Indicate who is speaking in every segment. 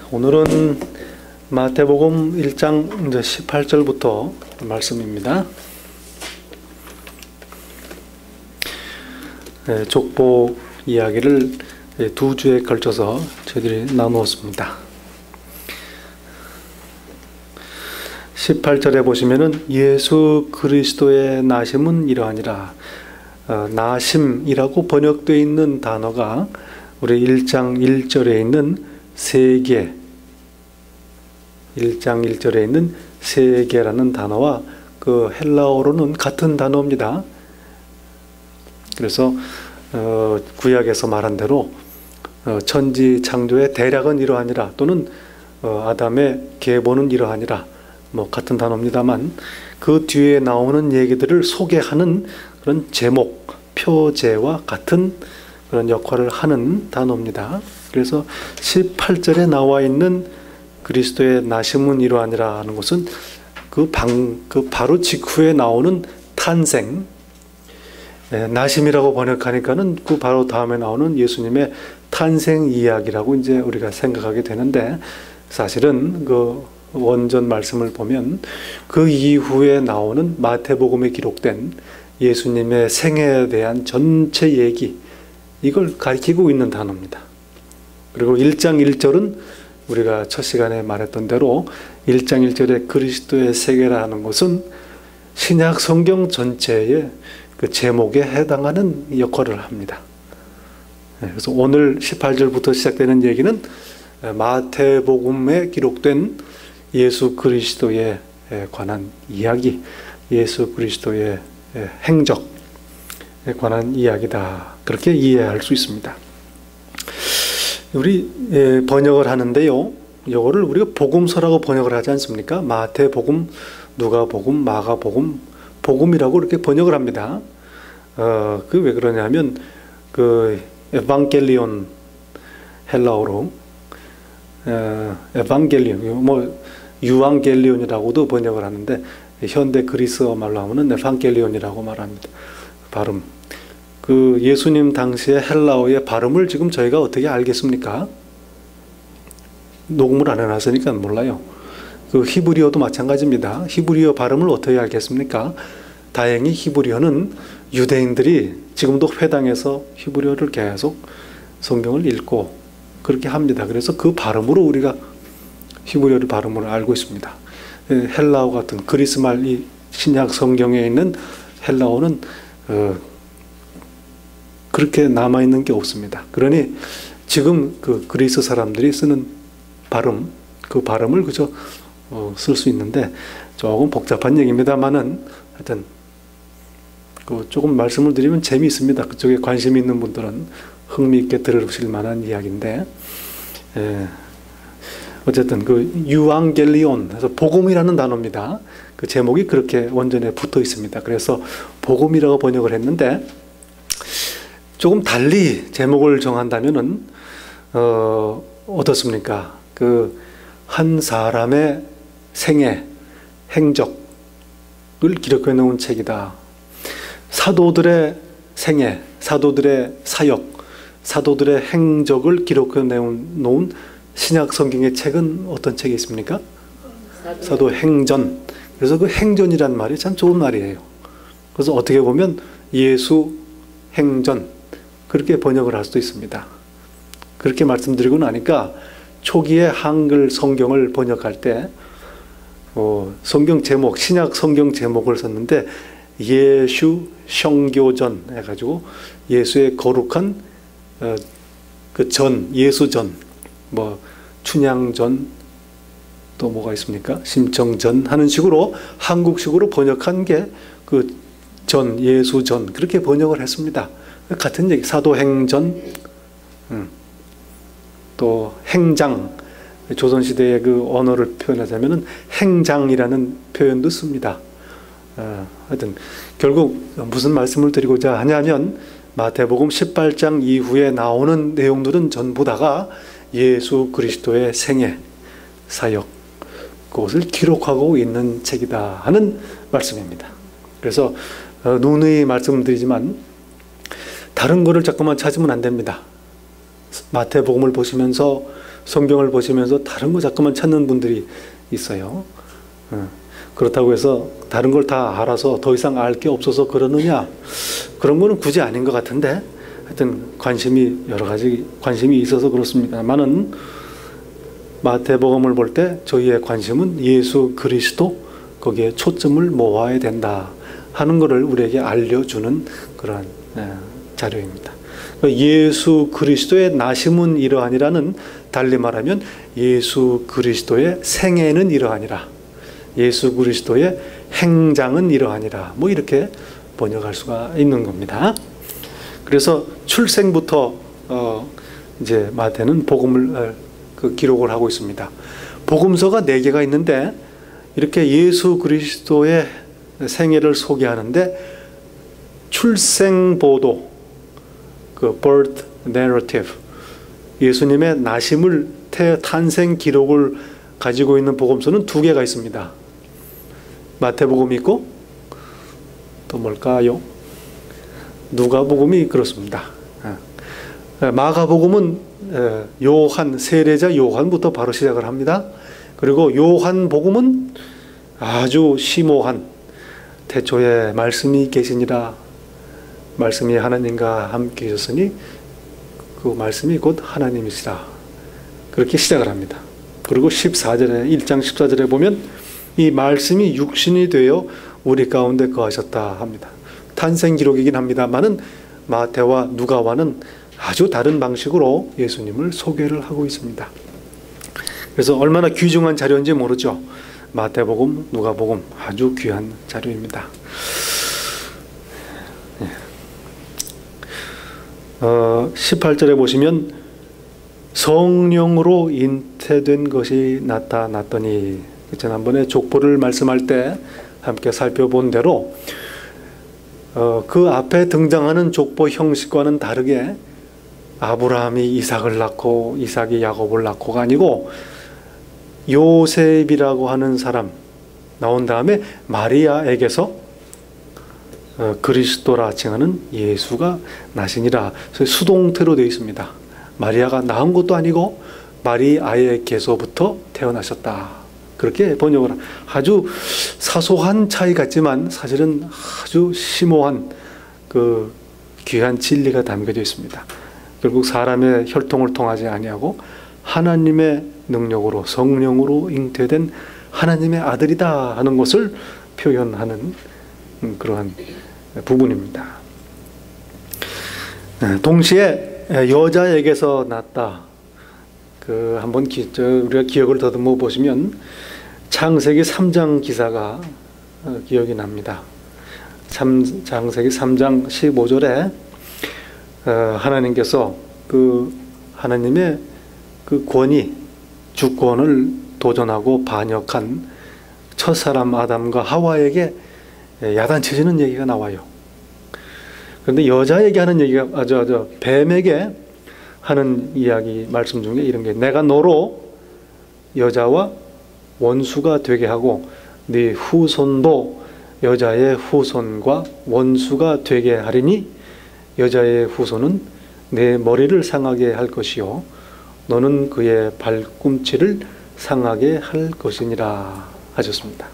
Speaker 1: 오늘은 마태복음 1장 18절부터 말씀입니다. 족복 이야기를 두 주에 걸쳐서 저희들이 나누었습니다. 18절에 보시면은 예수 그리스도의 나심은 이러하니라. 나심이라고 번역되어 있는 단어가 우리 1장 1절에 있는 세계, 1장 1절에 있는 세계라는 단어와 그 헬라어로는 같은 단어입니다. 그래서 구약에서 말한 대로 천지 창조의 대략은 이러하니라, 또는 아담의 계보는 이러하니라, 뭐 같은 단어입니다만 그 뒤에 나오는 얘기들을 소개하는 그런 제목, 표제와 같은 그런 역할을 하는 단어입니다. 그래서 18절에 나와 있는 그리스도의 나심은 이러하니라 하는 것은 그 바로 직후에 나오는 탄생, 나심이라고 번역하니까는 그 바로 다음에 나오는 예수님의 탄생 이야기라고 이제 우리가 생각하게 되는데, 사실은 그 원전 말씀을 보면 그 이후에 나오는 마태복음에 기록된 예수님의 생애에 대한 전체 얘기, 이걸 가리키고 있는 단어입니다. 그리고 1장 1절은 우리가 첫 시간에 말했던 대로 1장 1절에 그리스도의 세계라 하는 것은 신약 성경 전체의 그 제목에 해당하는 역할을 합니다. 그래서 오늘 18절부터 시작되는 얘기는 마태복음에 기록된 예수 그리스도에 관한 이야기, 예수 그리스도의 행적에 관한 이야기다, 그렇게 이해할 수 있습니다. 우리 번역을 하는데요, 이거를 우리가 복음서라고 번역을 하지 않습니까? 마태복음, 누가복음, 마가복음, 복음이라고 이렇게 번역을 합니다. 그 왜 그러냐면 그 에반겔리온, 헬라어로 에반겔리온, 뭐 유앙겔리온이라고도 번역을 하는데 현대 그리스어 말로 하면은 에반겔리온이라고 말합니다. 발음. 그 예수님 당시의 헬라어의 발음을 지금 저희가 어떻게 알겠습니까? 녹음을 안 해놨으니까 몰라요. 그 히브리어도 마찬가지입니다. 히브리어 발음을 어떻게 알겠습니까? 다행히 히브리어는 유대인들이 지금도 회당에서 히브리어를 계속 성경을 읽고 그렇게 합니다. 그래서 그 발음으로 우리가 히브리어를 발음을 알고 있습니다. 헬라어 같은 그리스말, 이 신약 성경에 있는 헬라어는 그렇게 남아있는 게 없습니다. 그러니 지금 그 그리스 사람들이 쓰는 발음, 그 발음을 그저 쓸 수 있는데 조금 복잡한 얘기입니다만은 하여튼 그 조금 말씀을 드리면 재미있습니다. 그쪽에 관심이 있는 분들은 흥미있게 들으실 만한 이야기인데, 어쨌든 그 유앙겔리온, 그래서 복음이라는 단어입니다. 그 제목이 그렇게 원전에 붙어 있습니다. 그래서 복음이라고 번역을 했는데, 조금 달리 제목을 정한다면은 어떻습니까? 그 한 사람의 생애, 행적을 기록해 놓은 책이다. 사도들의 생애, 사도들의 사역, 사도들의 행적을 기록해 놓은 신약 성경의 책은 어떤 책이 있습니까? 사도행전. 그래서 그 행전이란 말이 참 좋은 말이에요. 그래서 어떻게 보면 예수 행전, 그렇게 번역을 할 수도 있습니다. 그렇게 말씀드리고 나니까 초기에 한글 성경을 번역할 때 성경 제목, 신약 성경 제목을 썼는데 예수 성교전 해가지고 예수의 거룩한 그 전, 예수전, 뭐 춘향전, 또 뭐가 있습니까? 심청전 하는 식으로 한국식으로 번역한 게 그 전, 예수전, 그렇게 번역을 했습니다. 같은 얘기, 사도행전, 또 행장, 조선시대의 그 언어를 표현하자면은 행장이라는 표현도 씁니다. 하여튼 결국 무슨 말씀을 드리고자 하냐면 마태복음 18장 이후에 나오는 내용들은 전부 다가 예수 그리스도의 생애, 사역, 그것을 기록하고 있는 책이다 하는 말씀입니다. 그래서 누누이 말씀드리지만 다른 거를 자꾸만 찾으면 안 됩니다. 마태복음을 보시면서 성경을 보시면서 다른 거 자꾸만 찾는 분들이 있어요. 그렇다고 해서 다른 걸 다 알아서 더 이상 알 게 없어서 그러느냐? 그런 거는 굳이 아닌 것 같은데, 하여튼 여러 가지 관심이 있어서 그렇습니다만은, 마태복음을 볼 때 저희의 관심은 예수 그리스도, 거기에 초점을 모아야 된다 하는 것을 우리에게 알려주는 그런 자료입니다. 예수 그리스도의 나심은 이러하니라는, 달리 말하면 예수 그리스도의 생애는 이러하니라, 예수 그리스도의 행장은 이러하니라, 뭐 이렇게 번역할 수가 있는 겁니다. 그래서 출생부터 이제 마태는 복음을 기록을 하고 있습니다. 복음서가 4개가 있는데 이렇게 예수 그리스도의 생애를 소개하는데 출생 보도, 그 birth narrative, 예수님의 나심을 탄생 기록을 가지고 있는 복음서는 2개가 있습니다. 마태복음이 있고 또 뭘까요? 누가복음이 그렇습니다. 마가복음은 요한, 세례자 요한부터 바로 시작을 합니다. 그리고 요한복음은 아주 심오한, 태초에 말씀이 계시니라, 말씀이 하나님과 함께 계셨으니 그 말씀이 곧 하나님이시라, 그렇게 시작을 합니다. 그리고 14절에, 1장 14절에 보면 이 말씀이 육신이 되어 우리 가운데 거하셨다 합니다. 탄생 기록이긴 합니다만은 마태와 누가와는 아주 다른 방식으로 예수님을 소개를 하고 있습니다. 그래서 얼마나 귀중한 자료인지 모르죠. 마태복음, 누가복음 아주 귀한 자료입니다. 18절에 보시면 성령으로 잉태된 것이 나타났더니, 지난번에 족보를 말씀할 때 함께 살펴본 대로 그 앞에 등장하는 족보 형식과는 다르게 아브라함이 이삭을 낳고 이삭이 야곱을 낳고가 아니고 요셉이라고 하는 사람 나온 다음에 마리아에게서 그리스도라 칭하는 예수가 나시니라. 수동태로 되어 있습니다. 마리아가 낳은 것도 아니고 마리아에게서부터 태어나셨다. 그렇게 번역을, 아주 사소한 차이 같지만 사실은 아주 심오한 그 귀한 진리가 담겨져 있습니다. 결국 사람의 혈통을 통하지 아니하고 하나님의 능력으로, 성령으로 잉태된 하나님의 아들이다 하는 것을 표현하는 그러한 부분입니다. 동시에 여자에게서 났다. 한번 우리가 기억을 더듬어 보시면 창세기 3장 기사가 기억이 납니다. 창세기 3장 15절에 하나님께서 하나님의 권위, 주권을 도전하고 반역한 첫사람 아담과 하와에게 야단쳐지는 얘기가 나와요. 그런데 여자에게 하는 얘기가 뱀에게 하는 이야기 말씀 중에 이런 게, 내가 너로 여자와 원수가 되게 하고 네 후손도 여자의 후손과 원수가 되게 하리니 여자의 후손은 내 머리를 상하게 할 것이요 너는 그의 발꿈치를 상하게 할 것이니라 하셨습니다.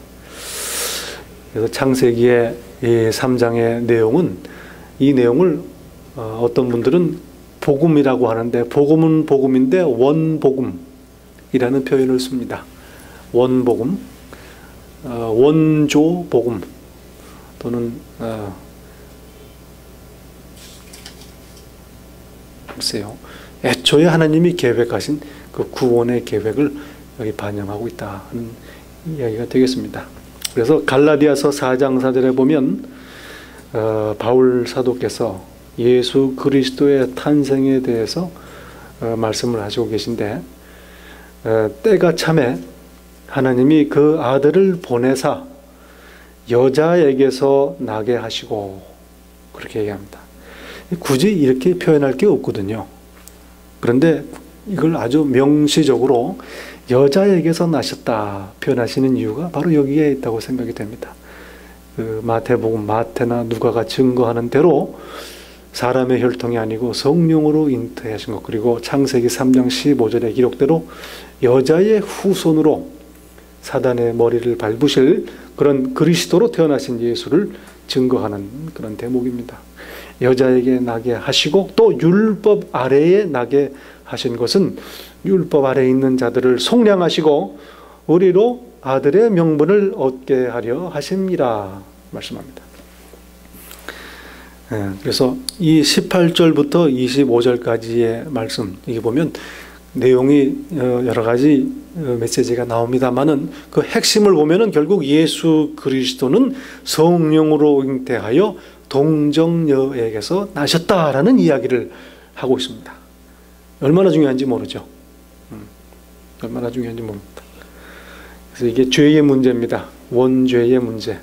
Speaker 1: 그래서 창세기의 3장의 내용은, 이 내용을 어떤 분들은 복음이라고 하는데, 복음은 복음인데 원복음이라는 표현을 씁니다. 원복음, 원조 복음, 또는 글쎄요, 애초에 하나님이 계획하신 그 구원의 계획을 여기 반영하고 있다 하는 이야기가 되겠습니다. 그래서 갈라디아서 4장 4절에 보면 바울 사도께서 예수 그리스도의 탄생에 대해서 말씀을 하시고 계신데, 때가 참에 하나님이 그 아들을 보내사 여자에게서 나게 하시고, 그렇게 얘기합니다. 굳이 이렇게 표현할 게 없거든요. 그런데 이걸 아주 명시적으로 여자에게서 나셨다 표현하시는 이유가 바로 여기에 있다고 생각이 됩니다. 마태복음, 마태나 누가가 증거하는 대로 사람의 혈통이 아니고 성령으로 잉태하신 것, 그리고 창세기 3장 15절의 기록대로 여자의 후손으로 사단의 머리를 밟으실 그런 그리스도로 태어나신 예수를 증거하는 그런 대목입니다. 여자에게 나게 하시고 또 율법 아래에 나게 하신 것은 율법 아래에 있는 자들을 속량하시고 우리로 아들의 명분을 얻게 하려 하심이라 말씀합니다. 그래서 이 18절부터 25절까지의 말씀, 이게 보면 내용이 여러 가지 메시지가 나옵니다만은 그 핵심을 보면은 결국 예수 그리스도는 성령으로 잉태하여 동정녀에게서 나셨다라는 이야기를 하고 있습니다. 얼마나 중요한지 모르죠. 얼마나 중요한지 모릅니다. 그래서 이게 죄의 문제입니다. 원죄의 문제.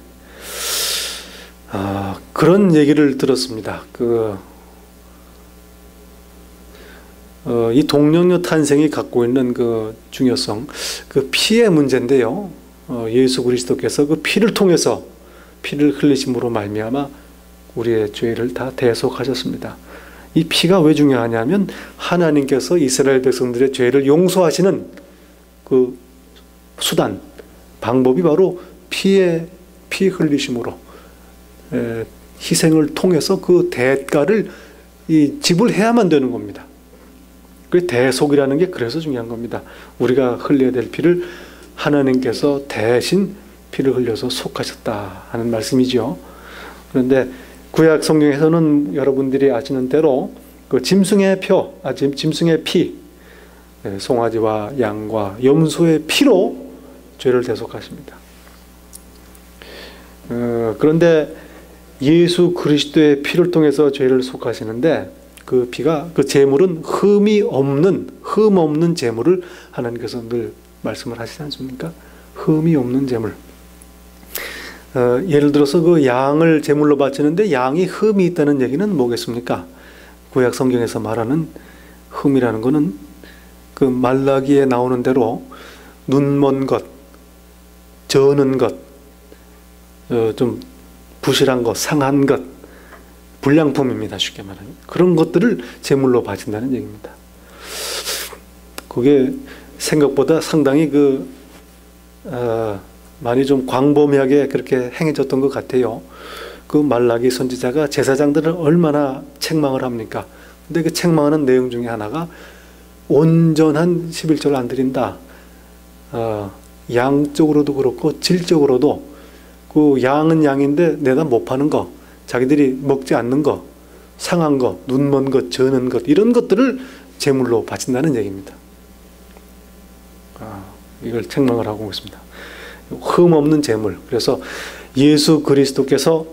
Speaker 1: 그런 얘기를 들었습니다. 이 동정녀 탄생이 갖고 있는 그 중요성, 그 피의 문제인데요. 예수 그리스도께서 그 피를 통해서 피를 흘리심으로 말미암아 우리의 죄를 다 대속하셨습니다. 이 피가 왜 중요하냐면 하나님께서 이스라엘 백성들의 죄를 용서하시는 그 수단, 방법이 바로 피 흘리심으로 희생을 통해서 그 대가를 지불해야만 되는 겁니다. 그 대속이라는 게 그래서 중요한 겁니다. 우리가 흘려야 될 피를 하나님께서 대신 피를 흘려서 속하셨다 하는 말씀이죠. 그런데 구약 성경에서는 여러분들이 아시는 대로 그 짐승의 피, 송아지와 양과 염소의 피로 죄를 대속하십니다. 그런데 예수 그리스도의 피를 통해서 죄를 속하시는데 그 피가, 그 제물은 흠 없는 제물을 하나님께서 늘 말씀을 하시지 않습니까? 흠이 없는 제물. 예를 들어서 그 양을 제물로 바치는데 양이 흠이 있다는 얘기는 뭐겠습니까? 구약 성경에서 말하는 흠이라는 것은 그 말라기에 나오는 대로 눈먼 것, 저는 것, 좀 부실한 것, 상한 것, 불량품입니다. 쉽게 말하면. 그런 것들을 제물로 바친다는 얘기입니다. 그게 생각보다 상당히 많이 좀 광범위하게 그렇게 행해졌던 것 같아요. 그 말라기 선지자가 제사장들을 얼마나 책망을 합니까? 근데 그 책망하는 내용 중에 하나가 온전한 11조를 안 드린다. 양적으로도 그렇고 질적으로도 그 양은 양인데 내다 못 파는 거, 자기들이 먹지 않는 거, 상한 거, 눈먼 것, 저는 것, 이런 것들을 제물로 바친다는 얘기입니다. 이걸 책망을 하고 있습니다. 흠 없는 제물. 그래서 예수 그리스도께서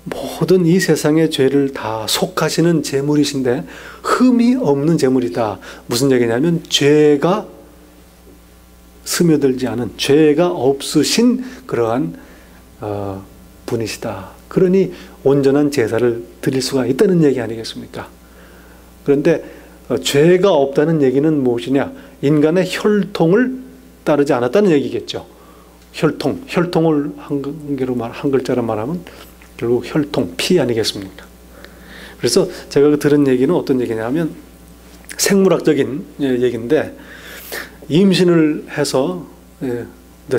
Speaker 1: 모든 이 세상의 죄를 다 속하시는 제물이신데 흠이 없는 제물이다. 무슨 얘기냐면 죄가 스며들지 않은, 죄가 없으신 그러한 분이시다. 그러니 온전한 제사를 드릴 수가 있다는 얘기 아니겠습니까? 그런데 죄가 없다는 얘기는 무엇이냐? 인간의 혈통을 따르지 않았다는 얘기겠죠. 혈통을 한 글자로 말하면 결국 혈통, 피 아니겠습니까? 그래서 제가 들은 얘기는 어떤 얘기냐면 생물학적인 얘기인데, 임신을 해서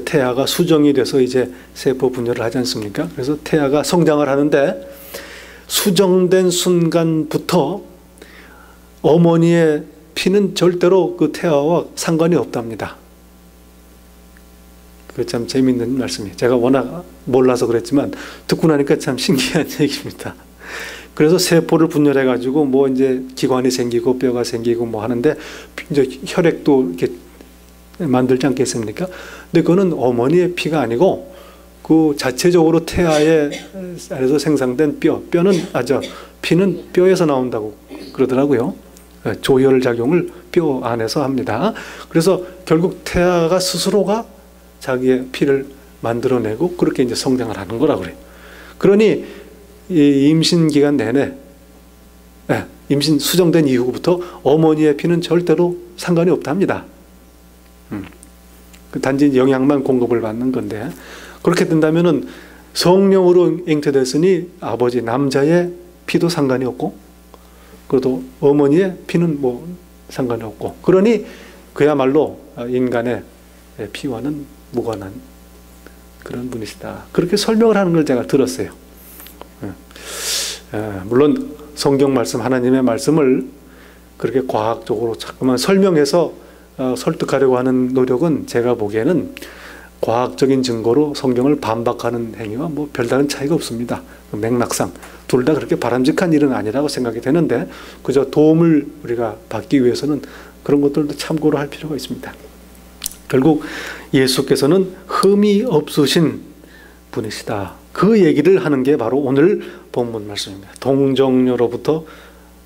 Speaker 1: 태아가 수정이 돼서 이제 세포 분열을 하지 않습니까? 그래서 태아가 성장을 하는데 수정된 순간부터 어머니의 피는 절대로 그 태아와 상관이 없답니다. 그 참 재미있는 말씀이에요. 제가 워낙 몰라서 그랬지만 듣고 나니까 참 신기한 얘기입니다. 그래서 세포를 분열해가지고 뭐 이제 기관이 생기고 뼈가 생기고 뭐 하는데 이제 혈액도 이렇게 만들지 않겠습니까? 근데 그거는 어머니의 피가 아니고 그 자체적으로 태아의 안에서 생성된 피는 뼈에서 나온다고 그러더라고요. 조혈 작용을 뼈 안에서 합니다. 그래서 결국 태아가 스스로가 자기의 피를 만들어내고 그렇게 이제 성장을 하는 거라고 그래요. 그러니 이 임신 기간 내내, 임신 수정된 이후부터 어머니의 피는 절대로 상관이 없답니다. 단지 영양만 공급을 받는 건데, 그렇게 된다면은 성령으로 잉태됐으니 아버지 남자의 피도 상관이 없고, 그래도 어머니의 피는 뭐 상관이 없고, 그러니 그야말로 인간의 피와는 무관한 그런 분이시다. 그렇게 설명을 하는 걸 제가 들었어요. 물론 성경 말씀, 하나님의 말씀을 그렇게 과학적으로 자꾸만 설명해서 설득하려고 하는 노력은 제가 보기에는 과학적인 증거로 성경을 반박하는 행위와 뭐 별다른 차이가 없습니다. 맥락상 둘 다 그렇게 바람직한 일은 아니라고 생각이 되는데, 그저 도움을 우리가 받기 위해서는 그런 것들도 참고로 할 필요가 있습니다. 결국 예수께서는 흠이 없으신 분이시다. 그 얘기를 하는 게 바로 오늘 본문 말씀입니다. 동정녀로부터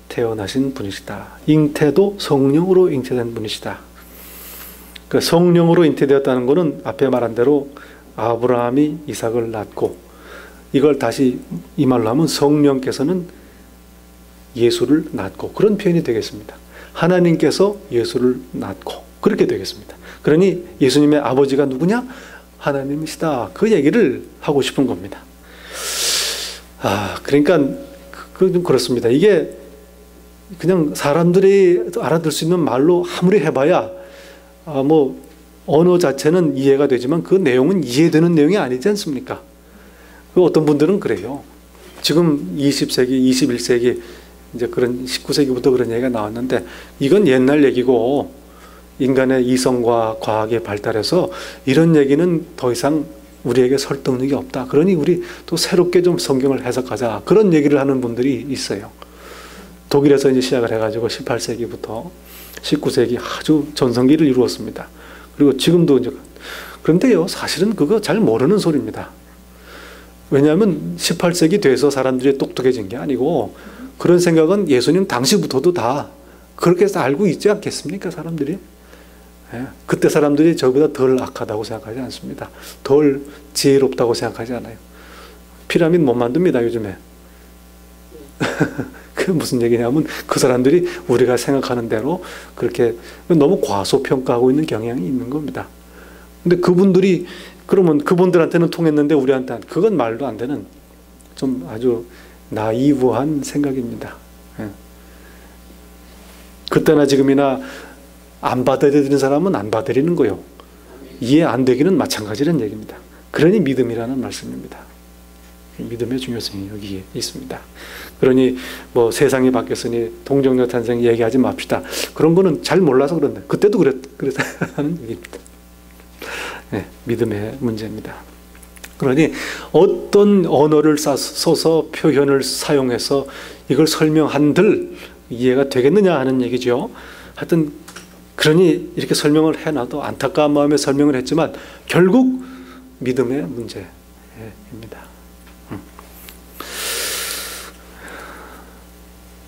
Speaker 1: 태어나신 분이시다. 잉태도 성령으로 잉태된 분이시다. 그 성령으로 잉태되었다는 것은 앞에 말한 대로 아브라함이 이삭을 낳고, 이걸 다시 이 말로 하면 성령께서는 예수를 낳고, 그런 표현이 되겠습니다. 하나님께서 예수를 낳고, 그렇게 되겠습니다. 그러니 예수님의 아버지가 누구냐? 하나님이시다. 그 얘기를 하고 싶은 겁니다. 그러니까 좀 그렇습니다. 이게 그냥 사람들이 알아들 수 있는 말로 아무리 해봐야 뭐 언어 자체는 이해가 되지만 그 내용은 이해되는 내용이 아니지 않습니까? 어떤 분들은 그래요. 지금 20세기, 21세기, 이제 그런 19세기부터 그런 얘기가 나왔는데, 이건 옛날 얘기고 인간의 이성과 과학이 발달해서 이런 얘기는 더 이상 우리에게 설득력이 없다. 그러니 우리 또 새롭게 좀 성경을 해석하자. 그런 얘기를 하는 분들이 있어요. 독일에서 이제 시작을 해가지고 18세기부터 19세기 아주 전성기를 이루었습니다. 그리고 지금도 이제, 그런데요, 사실은 그거 잘 모르는 소리입니다. 왜냐하면 18세기 돼서 사람들이 똑똑해진 게 아니고, 그런 생각은 예수님 당시부터도 다 그렇게 해서 알고 있지 않겠습니까, 사람들이? 그때 사람들이 저보다 덜 악하다고 생각하지 않습니다. 덜 지혜롭다고 생각하지 않아요. 피라미드 못 만듭니다, 요즘에. 그 무슨 얘기냐면, 그 사람들이 우리가 생각하는 대로 그렇게 너무 과소평가하고 있는 경향이 있는 겁니다. 근데 그분들이, 그러면 그분들한테는 통했는데 우리한테는, 그건 말도 안 되는 좀 아주 나이브한 생각입니다. 그때나 지금이나 안 받아들이는 사람은 안 받아들이는 거요. 이해 안 되기는 마찬가지라는 얘기입니다. 그러니 믿음이라는 말씀입니다. 믿음의 중요성이 여기에 있습니다. 그러니 뭐 세상이 바뀌었으니 동정녀 탄생 얘기하지 맙시다. 그런 거는 잘 몰라서 그런데, 그때도 그랬다는 얘기입니다. 믿음의 문제입니다. 그러니 어떤 언어를 써서 표현을 사용해서 이걸 설명한들 이해가 되겠느냐 하는 얘기죠. 하여튼 그러니 이렇게 설명을 해놔도 안타까운 마음에 설명을 했지만 결국 믿음의 문제입니다.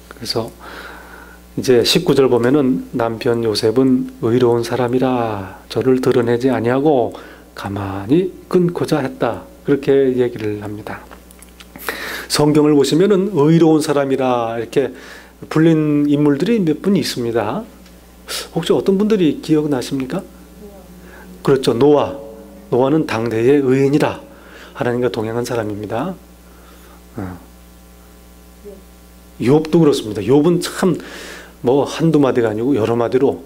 Speaker 1: 그래서 이제 19절 보면은, 남편 요셉은 의로운 사람이라 저를 드러내지 아니하고 가만히 끊고자 했다. 그렇게 얘기를 합니다. 성경을 보시면은 의로운 사람이라 이렇게 불린 인물들이 몇 분 있습니다. 혹시 어떤 분들이 기억나십니까? 그렇죠. 노아는 당대의 의인이라 하나님과 동행한 사람입니다. 욥도 그렇습니다. 욥은 참 뭐 한두 마디가 아니고 여러 마디로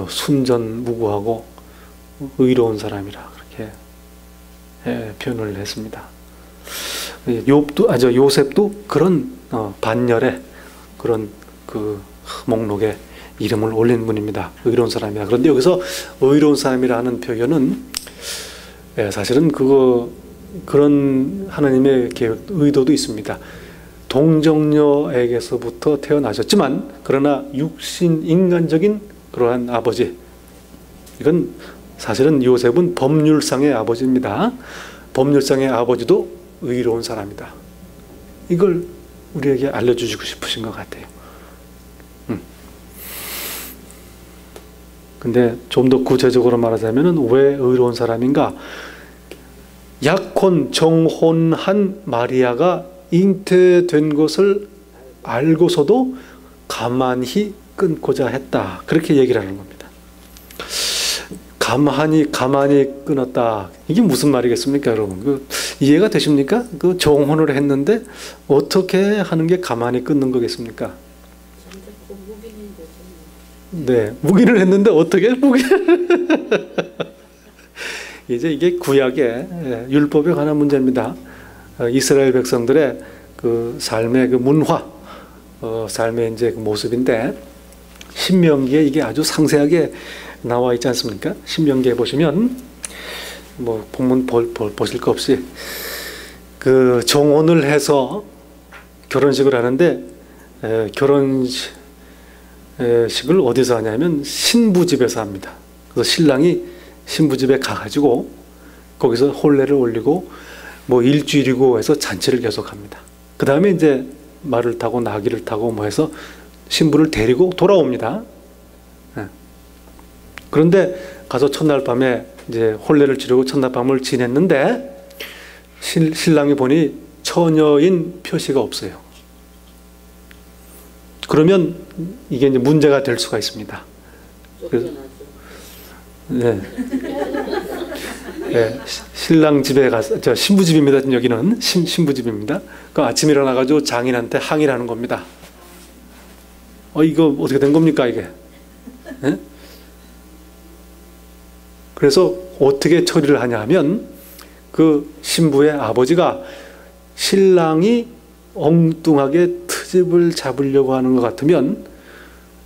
Speaker 1: 순전무구하고 의로운 사람이라 그렇게 표현을 했습니다. 요셉도 그런 반열에 그런 그 목록에 이름을 올린 분입니다. 의로운 사람이라. 그런데 여기서 의로운 사람이라 하는 표현은 사실은 그런 하나님의 계획, 의도도 있습니다. 동정녀에게서부터 태어나셨지만, 그러나 육신 인간적인 그러한 아버지, 이건 사실은 요셉은 법률상의 아버지입니다. 법률상의 아버지도 의로운 사람이다. 이걸 우리에게 알려주시고 싶으신 것 같아요. 근데 좀 더 구체적으로 말하자면 왜 의로운 사람인가? 약혼 정혼한 마리아가 잉태된 것을 알고서도 가만히 끊고자 했다. 그렇게 얘기를 하는 겁니다. 가만히 끊었다. 이게 무슨 말이겠습니까, 여러분? 이해가 되십니까? 그 정혼을 했는데 어떻게 하는 게 가만히 끊는 거겠습니까? 네, 묵인을 했는데 어떻게 묵인? 이제 이게 구약의 율법에 관한 문제입니다. 이스라엘 백성들의 그 삶의 그 문화, 삶의 이제 그 모습인데 신명기에 이게 아주 상세하게 나와 있지 않습니까? 신명기에 보시면 뭐 본문 보실 거 없이 그 정혼을 해서 결혼식을 하는데 결혼식을 어디서 하냐면 신부 집에서 합니다. 그래서 신랑이 신부 집에 가가지고 거기서 혼례를 올리고 뭐 일주일이고 해서 잔치를 계속합니다. 그 다음에 이제 말을 타고 나귀를 타고 뭐 해서 신부를 데리고 돌아옵니다. 그런데 가서 첫날 밤에 이제 혼례를 치르고 첫날 밤을 지냈는데 신랑이 보니 처녀인 표시가 없어요. 그러면 이게 이제 문제가 될 수가 있습니다. 그래서, 네. 네, 신랑 집에 가서, 신부 집입니다. 여기는 신부 집입니다. 그 아침 일어나가지고 장인한테 항의를 하는 겁니다. 이거 어떻게 된 겁니까, 이게? 네? 그래서 어떻게 처리를 하냐 하면 그 신부의 아버지가 신랑이 엉뚱하게 트집을 잡으려고 하는 것 같으면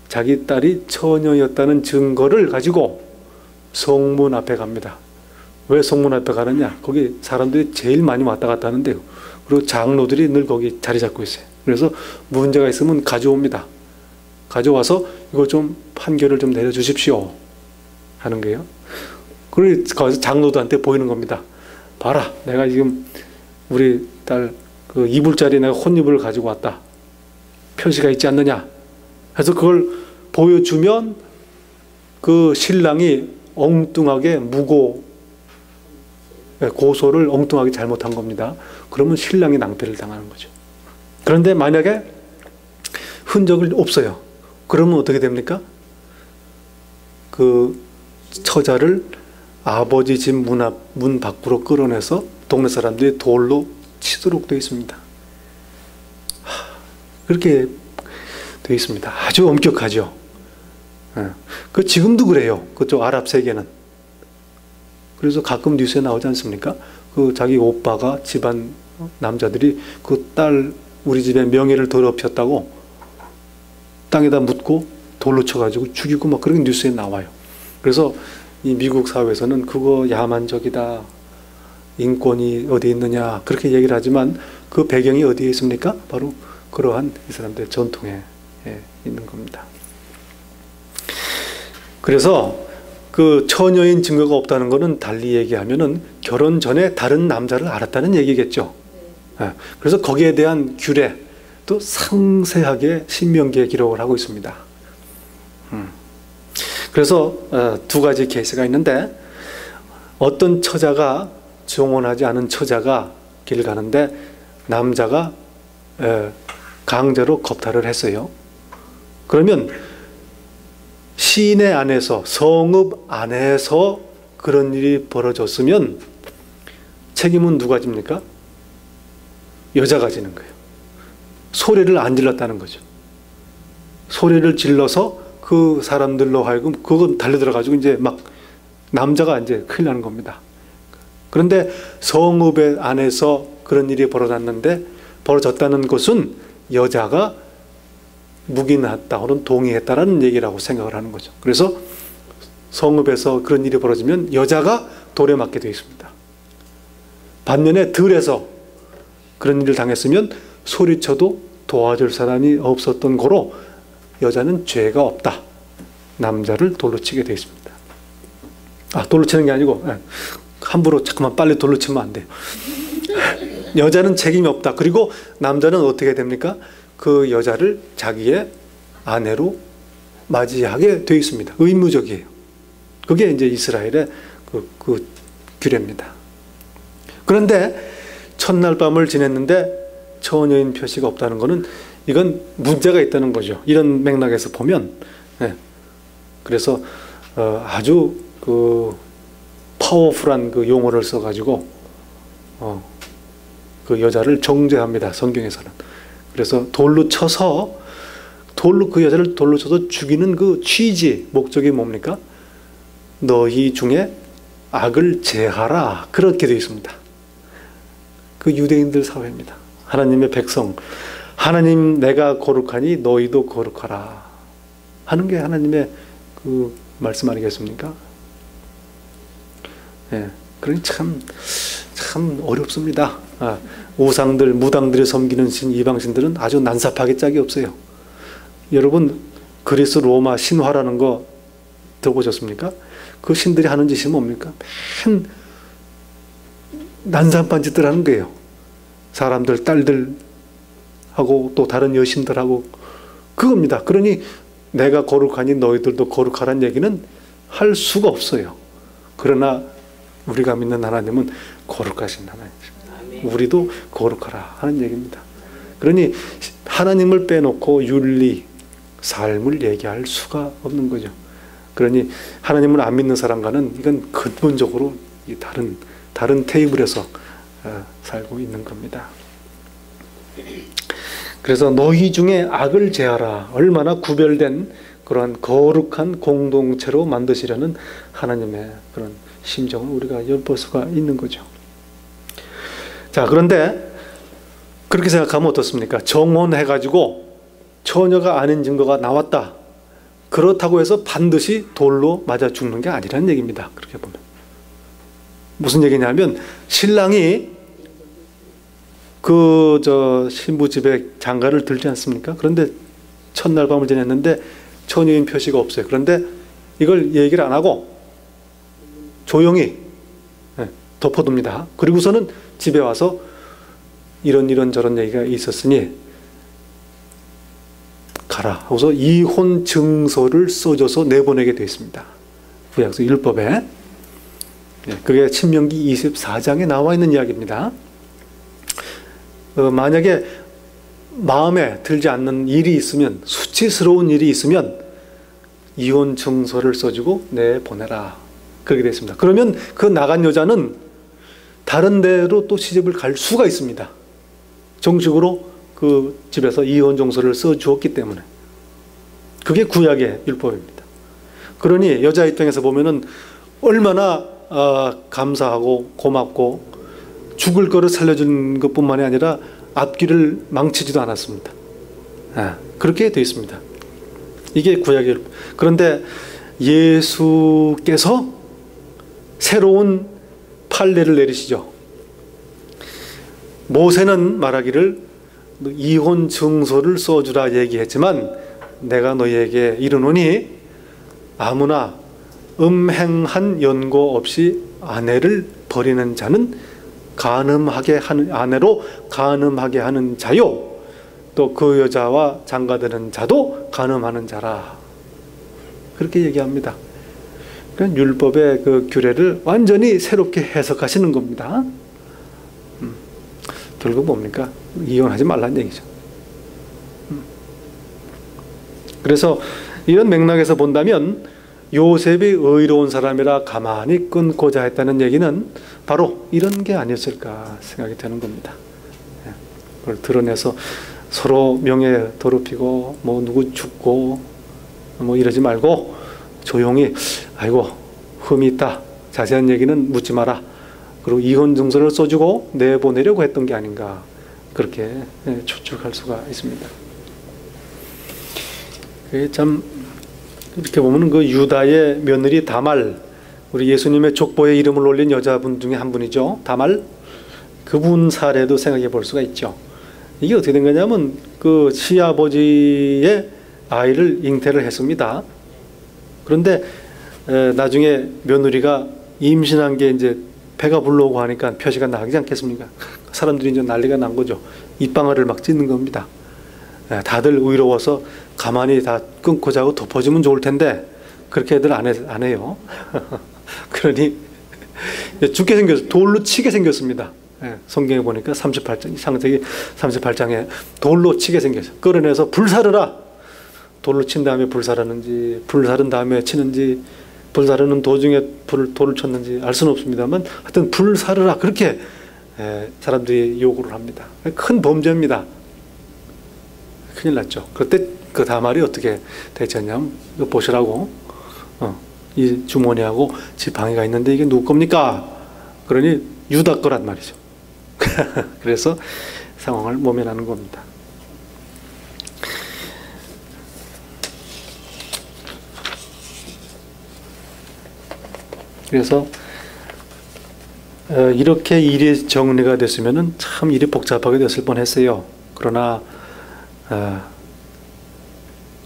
Speaker 1: 자기 딸이 처녀였다는 증거를 가지고 성문 앞에 갑니다. 왜 성문 앞에 가느냐? 거기 사람들이 제일 많이 왔다 갔다 하는데요. 그리고 장로들이 늘 거기 자리 잡고 있어요. 그래서 문제가 있으면 가져옵니다. 가져와서 이거 좀 판결을 좀 내려주십시오 하는 거예요. 그리고 거기서 장로들한테 보이는 겁니다. 봐라, 내가 지금 우리 딸 그 이불짜리 내가 혼이불을 가지고 왔다. 표시가 있지 않느냐? 해서 그걸 보여주면 그 신랑이 엉뚱하게 고소를 엉뚱하게 잘못한 겁니다. 그러면 신랑이 낭패를 당하는 거죠. 그런데 만약에 흔적이 없어요. 그러면 어떻게 됩니까? 그 처자를 아버지 집 문 밖으로 끌어내서 동네 사람들이 돌로 치도록 되어 있습니다. 그렇게 되어 있습니다. 아주 엄격하죠. 그 지금도 그래요. 그쪽 아랍 세계는. 그래서 가끔 뉴스에 나오지 않습니까? 그 자기 오빠가 집안 남자들이 그 딸 우리 집의 명예를 더럽혔다고 땅에다 묻고 돌로 쳐가지고 죽이고 막 그런 뉴스에 나와요. 그래서 이 미국 사회에서는 그거 야만적이다. 인권이 어디 있느냐 그렇게 얘기를 하지만 그 배경이 어디에 있습니까? 바로 그러한 이 사람들의 전통에 있는 겁니다. 그래서 그 처녀인 증거가 없다는 것은 달리 얘기하면은 결혼 전에 다른 남자를 알았다는 얘기겠죠. 그래서 거기에 대한 규례도 상세하게 신명기에 기록을 하고 있습니다. 그래서 두 가지 케이스가 있는데 어떤 처자가 정혼하지 않은 처자가 길 가는데 남자가 강제로 겁탈을 했어요. 그러면 시내 안에서 성읍 안에서 그런 일이 벌어졌으면 책임은 누가 집니까? 여자가 지는 거예요. 소리를 안 질렀다는 거죠. 소리를 질러서 그 사람들로 하여금 그건 달려들어가지고 이제 막 남자가 이제 큰일 나는 겁니다. 그런데 성읍 안에서 그런 일이 벌어졌다는 것은 여자가 묵인했다 혹은 동의했다라는 얘기라고 생각을 하는 거죠. 그래서 성읍에서 그런 일이 벌어지면 여자가 돌에 맞게 되어 있습니다. 반면에 들에서 그런 일을 당했으면 소리쳐도 도와줄 사람이 없었던 거로 여자는 죄가 없다. 남자를 돌로 치게 되어 있습니다. 돌로 치는 게 아니고 함부로 잠깐만 빨리 돌로 치면 안 돼요. 여자는 책임이 없다. 그리고 남자는 어떻게 됩니까? 그 여자를 자기의 아내로 맞이하게 되어 있습니다. 의무적이에요. 그게 이제 이스라엘의 그 규례입니다. 그런데 첫날 밤을 지냈는데 처녀인 표시가 없다는 것은 이건 문제가 있다는 거죠. 이런 맥락에서 보면 그래서 아주 그 파워풀한 그 용어를 써가지고 그 여자를 정죄합니다. 성경에서는. 그래서 돌로 쳐서 그 여자를 돌로 쳐서 죽이는 그 취지, 목적이 뭡니까? 너희 중에 악을 제하라. 그렇게 되어 있습니다. 그 유대인들 사회입니다. 하나님의 백성, 하나님 내가 거룩하니 너희도 거룩하라 하는 게 하나님의 그 말씀 아니겠습니까? 예, 그러니 참 어렵습니다. 우상들, 무당들이 섬기는 신, 이방신들은 아주 난삽하게 짝이 없어요. 여러분 그리스 로마 신화라는 거 들어보셨습니까? 그 신들이 하는 짓이 뭡니까? 맨 난잡한 짓들 하는 거예요. 사람들, 딸들하고 또 다른 여신들하고 그겁니다. 그러니 내가 거룩하니 너희들도 거룩하라는 얘기는 할 수가 없어요. 그러나 우리가 믿는 하나님은 거룩하신 하나님이십니다. 우리도 거룩하라 하는 얘기입니다. 그러니 하나님을 빼놓고 윤리, 삶을 얘기할 수가 없는 거죠. 그러니 하나님을 안 믿는 사람과는 이건 근본적으로 다른 테이블에서 살고 있는 겁니다. 그래서 너희 중에 악을 제하라. 얼마나 구별된 그러한 거룩한 공동체로 만드시려는 하나님의 그런 심정을 우리가 엿볼 수가 있는 거죠. 자, 그런데 그렇게 생각하면 어떻습니까? 정혼해가지고 처녀가 아닌 증거가 나왔다. 그렇다고 해서 반드시 돌로 맞아 죽는 게 아니라는 얘기입니다. 그렇게 보면. 무슨 얘기냐면 신랑이 신부 집에 장가를 들지 않습니까? 그런데 첫날 밤을 지냈는데 처녀인 표시가 없어요. 그런데 이걸 얘기를 안 하고 조용히 덮어둡니다. 그리고서는 집에 와서 이런 저런 얘기가 있었으니 가라 하고서 이혼 증서를 써줘서 내보내게 되어 있습니다. 구약서 율법에. 그게 신명기 24장에 나와 있는 이야기입니다. 만약에 마음에 들지 않는 일이 있으면, 수치스러운 일이 있으면 이혼 증서를 써주고 내보내라. 그렇게 되어 있습니다. 그러면 그 나간 여자는 다른 데로 또 시집을 갈 수가 있습니다. 정식으로 그 집에서 이혼 증서를 써주었기 때문에. 그게 구약의 율법입니다. 그러니 여자 입장에서 보면은 얼마나 감사하고 고맙고 죽을 거를 살려준 것뿐만이 아니라 앞길을 망치지도 않았습니다. 그렇게 되어 있습니다. 이게 구약의 율법. 그런데 예수께서 새로운 판례를 내리시죠. 모세는 말하기를 이혼 증서를 써주라 얘기했지만 내가 너희에게 이르노니 아무나 음행한 연고 없이 아내를 버리는 자는 간음하게 하는 아내로 간음하게 하는 자요, 또 그 여자와 장가드는 자도 간음하는 자라. 그렇게 얘기합니다. 그러니까 율법의 그 규례를 완전히 새롭게 해석하시는 겁니다. 결국 뭡니까? 이혼하지 말라는 얘기죠. 그래서 이런 맥락에서 본다면 요셉이 의로운 사람이라 가만히 끊고자 했다는 얘기는 바로 이런 게 아니었을까 생각이 되는 겁니다. 그걸 드러내서 서로 명예 더럽히고 뭐 누구 죽고 뭐 이러지 말고 조용히 아이고 흠이 있다, 자세한 얘기는 묻지 마라, 그리고 이혼 증서를 써주고 내보내려고 했던 게 아닌가, 그렇게 추측할 수가 있습니다. 그게 참 이렇게 보면 그 유다의 며느리 다말, 우리 예수님의 족보에 이름을 올린 여자분 중에 한 분이죠. 다말. 그분 사례도 생각해 볼 수가 있죠. 이게 어떻게 된 거냐면 그 시아버지의 아이를 잉태를 했습니다. 그런데 나중에 며느리가 임신한 게 이제 배가 불러오고 하니까 표시가 나지 않겠습니까? 사람들이 이제 난리가 난 거죠. 입방아를 막 찢는 겁니다. 다들 의로워서 가만히 다 끊고 자고 덮어주면 좋을 텐데 그렇게 애들 안 해요. 그러니 죽게 생겼어요. 돌로 치게 생겼습니다. 성경에 보니까 38장, 창세기 38장에 돌로 치게 생겼어요. 끌어내서 불사르라. 돌로 친 다음에 불사르는지, 불사른 다음에 치는지, 불사르는 도중에 돌을 쳤는지 알 수는 없습니다만 하여튼 불사르라 그렇게 사람들이 요구를 합니다. 큰 범죄입니다. 큰일 났죠. 그때 그 다말이 어떻게 대처했냐면 이거 보시라고 이 주머니하고 지팡이가 있는데 이게 누구 겁니까? 그러니 유다 거란 말이죠. 그래서 상황을 모면하는 겁니다. 그래서 이렇게 일이 정리가 됐으면은 참 일이 복잡하게 됐을 뻔했어요. 그러나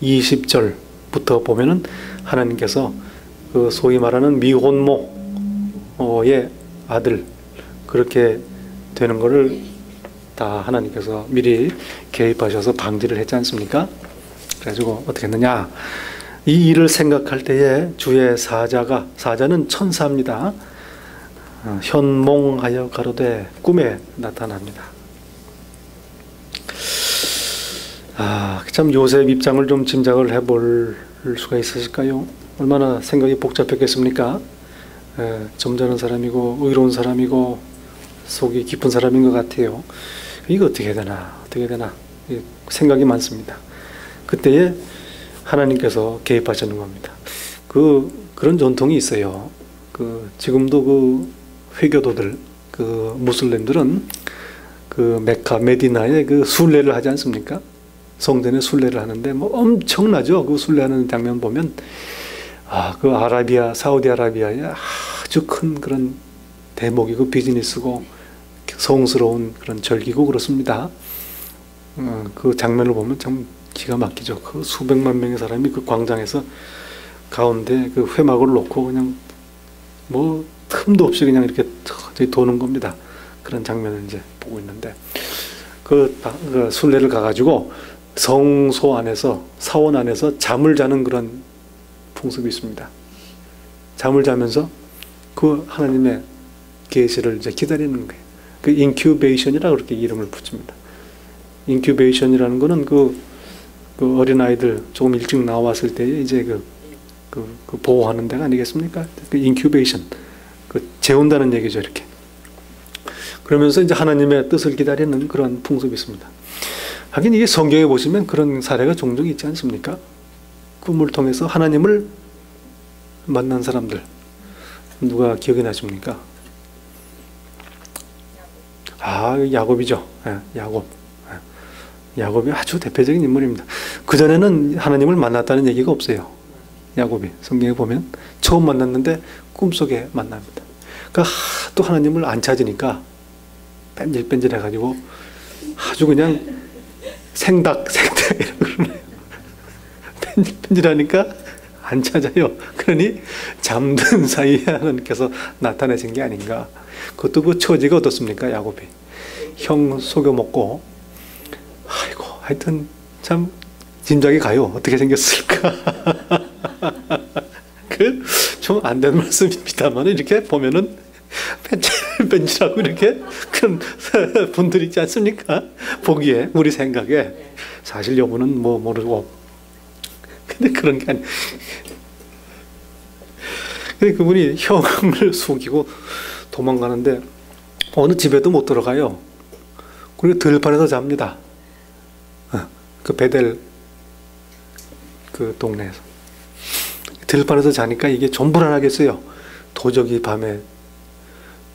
Speaker 1: 20절부터 보면은 하나님께서 그 소위 말하는 미혼모의 아들 그렇게 되는 것을 다 하나님께서 미리 개입하셔서 방지를 했지 않습니까? 그래가지고 어떻게 했느냐? 이 일을 생각할 때에 주의 사자는 천사입니다. 현몽하여 가로되 꿈에 나타납니다. 참 요셉 입장을 좀 짐작을 해볼 수가 있으실까요? 얼마나 생각이 복잡했겠습니까? 점잖은 사람이고 의로운 사람이고 속이 깊은 사람인 것 같아요. 이거 어떻게 해야 되나 어떻게 해야 되나 생각이 많습니다. 그때에 하나님께서 개입하시는 겁니다. 그런 전통이 있어요. 지금도 그 회교도들, 그 무슬림들은 그 메카 메디나에 그 순례를 하지 않습니까? 성전에 순례를 하는데 뭐 엄청나죠. 그 순례하는 장면 보면 그 사우디아라비아의 아주 큰 그런 대목이고 비즈니스고 성스러운 그런 절기고 그렇습니다. 그 장면을 보면 참 기가 막히죠. 그 수백만 명의 사람이 그 광장에서 가운데 그 회막을 놓고 그냥 뭐 틈도 없이 그냥 이렇게 도는 겁니다. 그런 장면을 이제 보고 있는데 그 순례를 가가지고 성소 안에서 사원 안에서 잠을 자는 그런 풍습이 있습니다. 잠을 자면서 그 하나님의 계시를 이제 기다리는 거예요. 그 인큐베이션이라고 그렇게 이름을 붙입니다. 인큐베이션이라는 거는 그 어린아이들 조금 일찍 나왔을 때 이제 그 보호하는 데가 아니겠습니까? 그 인큐베이션. 재운다는 얘기죠, 이렇게. 그러면서 이제 하나님의 뜻을 기다리는 그런 풍습이 있습니다. 하긴 이게 성경에 보시면 그런 사례가 종종 있지 않습니까? 꿈을 통해서 하나님을 만난 사람들. 누가 기억이 나십니까? 야곱이죠. 야곱. 야곱이 아주 대표적인 인물입니다. 그전에는 하나님을 만났다는 얘기가 없어요. 야곱이 성경에 보면 처음 만났는데 꿈속에 만납니다. 그러니까 또 하나님을 안 찾으니까 뺀질뺀질해가지고 아주 그냥 생닭이라고 그러네요. 뺀질뺀질하니까 안 찾아요. 그러니 잠든 사이에 하나님께서 나타내신 게 아닌가. 그것도 그 처지가 어떻습니까? 야곱이 형 속여먹고 하여튼 참 짐작이 가요. 어떻게 생겼을까? 좀 안 된 말씀입니다만 이렇게 보면은 뺀질뺀질하고 이렇게 그런 분들이 있지 않습니까? 보기에 우리 생각에 사실 여부는 뭐 모르고 근데 그런 게 아니. 근데 그분이 형을 속이고 도망가는데 어느 집에도 못 들어가요. 그리고 들판에서 잡니다. 그 베델 그 동네에서 들판에서 자니까 이게 좀 불안하겠어요. 도적이 밤에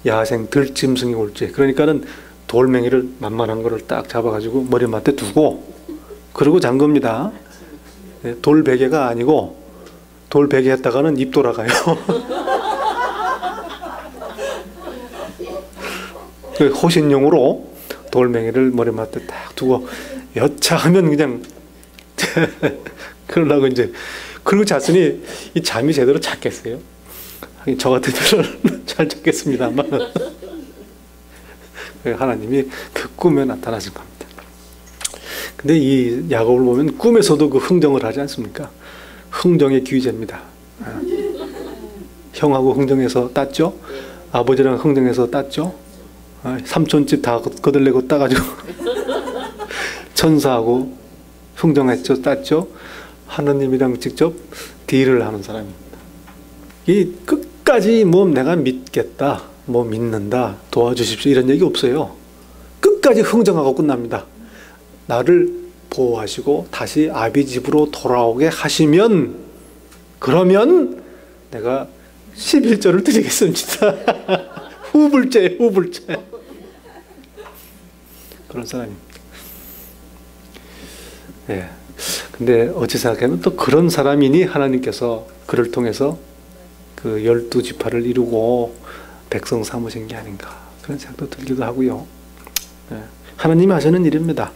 Speaker 1: 야생 들짐승이 올지. 그러니까는 돌멩이를 만만한 거를 딱 잡아가지고 머리맡에 두고 그러고 잔 겁니다. 돌베개가 아니고 돌베개 했다가는 입 돌아가요. 호신용으로 돌멩이를 머리맡에 딱 두고 여차하면 그냥 그러려고 이제 그리고 잤으니 이 잠이 제대로 잤겠어요? 저 같으면 잘 잤겠습니다만 하나님이 그 꿈에 나타나신 겁니다. 근데 이 야곱을 보면 꿈에서도 그 흥정을 하지 않습니까? 흥정의 귀재입니다. 형하고 흥정해서 땄죠? 아버지랑 흥정해서 땄죠? 삼촌집 다 거들내고 따가지고 천사하고 흥정했죠, 땄죠. 하나님이랑 직접 딜을 하는 사람입니다. 이 끝까지 뭐 내가 믿겠다, 뭐 믿는다, 도와주십시오 이런 얘기 없어요. 끝까지 흥정하고 끝납니다. 나를 보호하시고 다시 아비 집으로 돌아오게 하시면, 그러면 내가 11조를 드리겠습니다. 후불제예요, 후불제. 그런 사람입니다. 예. 근데 어찌 생각하면 또 그런 사람이니 하나님께서 그를 통해서 그 12지파를 이루고 백성 삼으신 게 아닌가, 그런 생각도 들기도 하고요. 예. 하나님이 하시는 일입니다.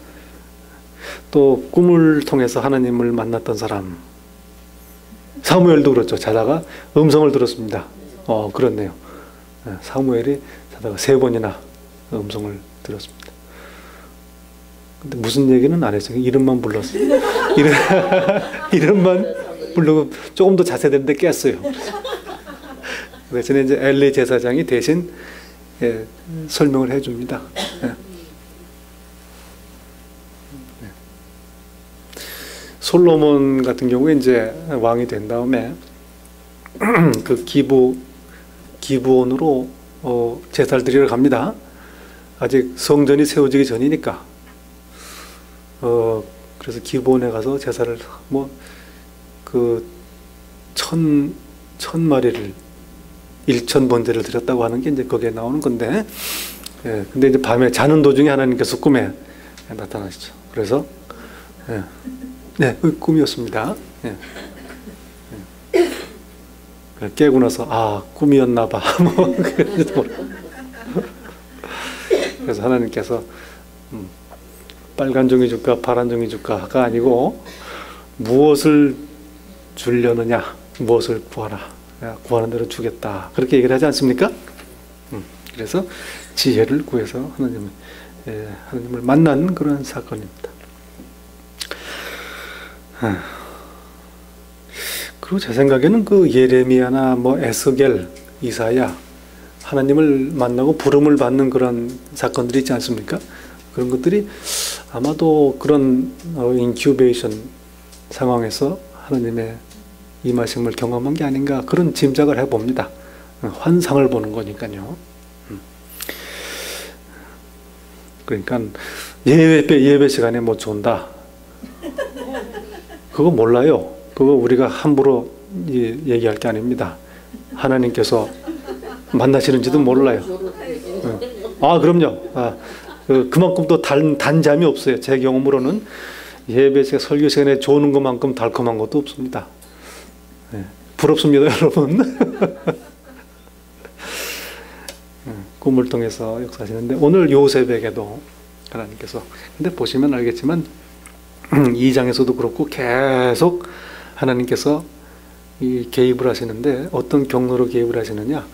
Speaker 1: 또 꿈을 통해서 하나님을 만났던 사람, 사무엘도 그렇죠. 자다가 음성을 들었습니다. 그렇네요. 예. 사무엘이 자다가 3번이나 음성을 들었습니다. 근데 무슨 얘기는 안 했어요. 이름만 불렀어요. 이름만 부르고 조금 더 자세된데 깼어요. 그래서 이제 엘리 제사장이 대신 설명을 해줍니다. 솔로몬 같은 경우에 이제 왕이 된 다음에 그 기브온으로 제사를 드리러 갑니다. 아직 성전이 세워지기 전이니까. 그래서 기브온에 가서 제사를 천 마리를 1,000번제를 드렸다고 하는 게 이제 거기에 나오는 건데, 근데 이제 밤에 자는 도중에 하나님께서 꿈에 나타나시죠. 그래서 그 꿈이었습니다. 깨고 나서 꿈이었나 봐. 그래서 하나님께서 빨간 종이 줄까 파란 종이 줄까가 아니고 무엇을 주려느냐, 무엇을 구하라, 구하는 대로 주겠다, 그렇게 얘기를 하지 않습니까? 그래서 지혜를 구해서 하나님을 만난 그런 사건입니다. 그리고 제 생각에는 그 예레미야나 에스겔, 이사야, 하나님을 만나고 부름을 받는 그런 사건들이 있지 않습니까? 그런 것들이 아마도 그런 인큐베이션 상황에서 하나님의 임하심을 경험한 게 아닌가, 그런 짐작을 해봅니다. 환상을 보는 거니까요. 그러니까 예배 시간에 뭐 준다, 그거 몰라요. 그거 우리가 함부로 얘기할 게 아닙니다. 하나님께서 만나시는지도 몰라요. 그럼요. 그만큼 또 단잠이 없어요. 제 경험으로는 예배 시간, 설교 시간에 조는 것만큼 달콤한 것도 없습니다. 부럽습니다, 여러분. 꿈을 통해서 역사하시는데, 오늘 요셉에게도 하나님께서, 근데 보시면 알겠지만 2장에서도 그렇고 계속 하나님께서 개입을 하시는데, 어떤 경로로 개입을 하시느냐,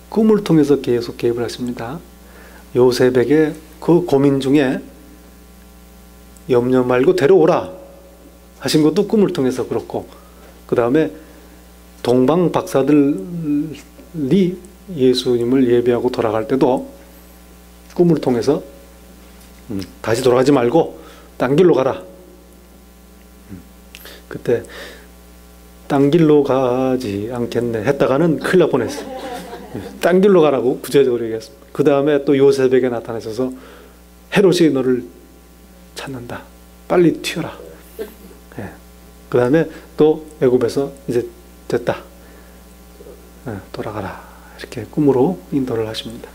Speaker 1: 꿈을 통해서 계속 개입을 하십니다. 요셉에게 그 고민 중에 염려 말고 데려오라 하신 것도 꿈을 통해서 그렇고, 그 다음에 동방 박사들이 예수님을 예배하고 돌아갈 때도 꿈을 통해서 다시 돌아가지 말고 딴 길로 가라. 그때 딴 길로 가지 않겠네 했다가는 큰일 날 뻔했어요. 딴 길로 가라고 구체적으로 얘기했습니다. 그 다음에 또 요셉에게 나타나셔서 헤롯이 너를 찾는다, 빨리 튀어라. 그 다음에 또 애굽에서 이제 됐다, 돌아가라, 이렇게 꿈으로 인도를 하십니다.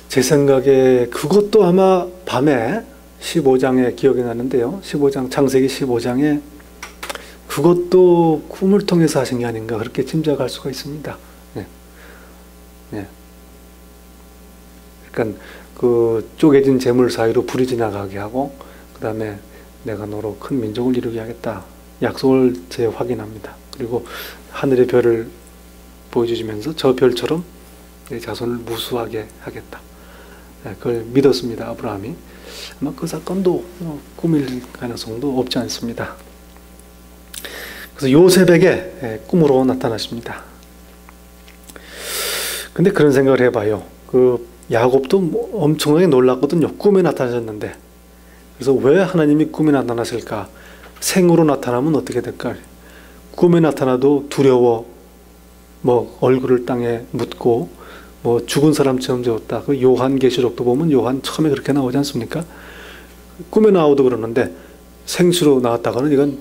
Speaker 1: 제 생각에 그것도 아마 밤에 15장에 기억이 나는데요. 15장, 창세기 15장에 그것도 꿈을 통해서 하신 게 아닌가, 그렇게 짐작할 수가 있습니다. 그러니까 그 쪼개진 재물 사이로 불이 지나가게 하고, 그 다음에 내가 너로 큰 민족을 이루게 하겠다, 약속을 재확인합니다. 그리고 하늘의 별을 보여주시면서 저 별처럼 내 자손을 무수하게 하겠다, 그걸 믿었습니다, 아브라함이. 아마 그 사건도 꿈일 가능성도 없지 않습니다. 그래서 요셉에게 꿈으로 나타나십니다. 근데 그런 생각을 해봐요. 그 야곱도 엄청나게 놀랐거든요. 꿈에 나타나셨는데. 그래서 왜 하나님이 꿈에 나타나실까? 생으로 나타나면 어떻게 될까? 꿈에 나타나도 두려워, 뭐 얼굴을 땅에 묻고 뭐 죽은 사람처럼 되었다. 그 요한계시록도 보면 요한 처음에 그렇게 나오지 않습니까? 꿈에 나오도 그러는데 생수로 나왔다가는 이건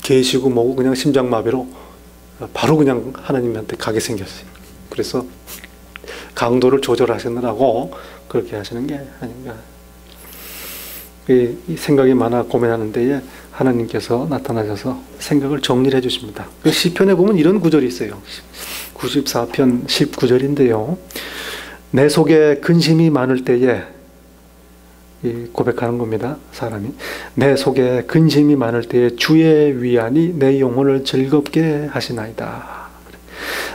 Speaker 1: 계시고 뭐고 그냥 심장마비로 바로 그냥 하나님한테 가게 생겼어요. 그래서 강도를 조절하시느라고 그렇게 하시는 게 아닌가. 이 생각이 많아 고민하는 데에 하나님께서 나타나셔서 생각을 정리를 해주십니다. 시편에 보면 이런 구절이 있어요. 94편 19절인데요. 내 속에 근심이 많을 때에, 고백하는 겁니다. 사람이. 내 속에 근심이 많을 때에 주의 위안이 내 영혼을 즐겁게 하시나이다.